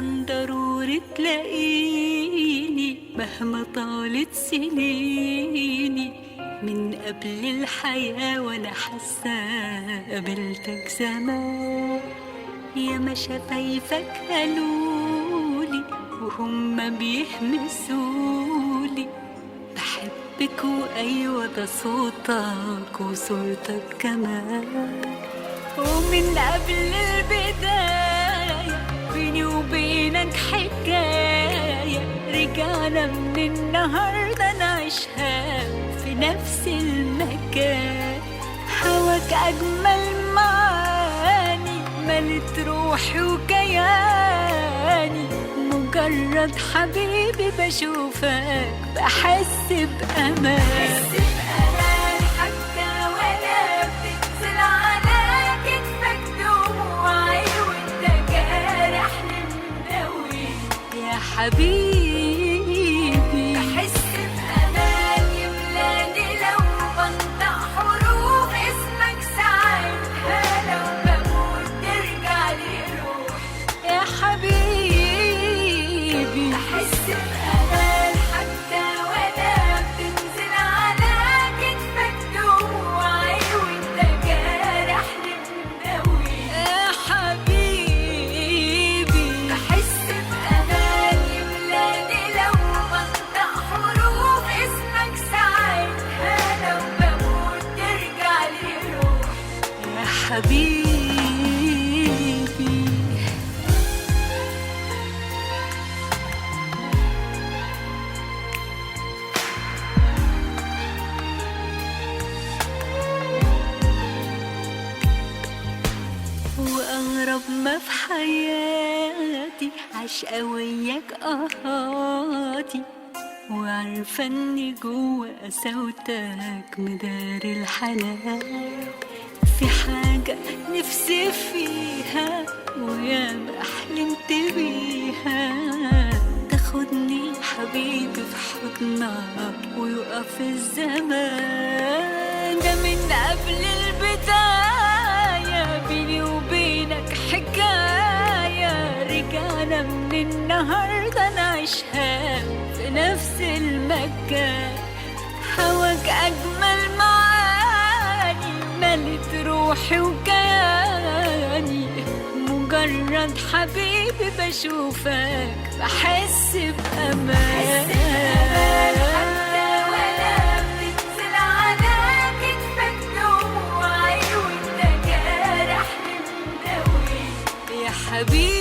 كان ضروري تلاقيني مهما طالت سنيني، من قبل الحياة وانا حاسة قابلتك زمان. يا ما شفايفك قالولي وهم بيهمسولي بحبك، وايوه ده صوتك وصورتك كمان. ومن قبل البداية بيني وبينك حكاية، رجعنا من النهاردة نعيشها في نفس المكان. هواك أجمل معاني ملت روحي وكياني، مجرد حبيبي بشوفك بحس بأمان. حتى ولا بتنزل على كتفك دموعي وانت جارحني منوي يا حبيبي. بحس بأمان يملاني لو بنطق حروف اسمك ساعتها، لو بموت ترجع لي روحي يا حبيبي. بحس بأمان حتى ولا بتنزل على كتفك دموعي وانت جارحني منوي يا حبيبي. بحس بأمان يملاني لو بنطق حروف اسمك ساعتها، لو بموت ترجع لي روحي يا حبيبي. وأغرب ما في حياتي عشقة وياك قهاتي، وعارفة اني جوا قساوتك مداري الحنان. في حاجة نفسي فيها وياما حلمت بيها، تاخدني حبيبي في حضنك ويقف الزمان. ده من قبل البداية بيني وبينك حكاية، رجعنا من النهاردة نعيشها في نفس المكان. هواك أجمل معاني ملت روحي وكياني، مجرد حبيبي بشوفك بحس بأمان. حتى ولا بتنزل على كتفك دموعي وانت جارحني منوي يا حبيبي.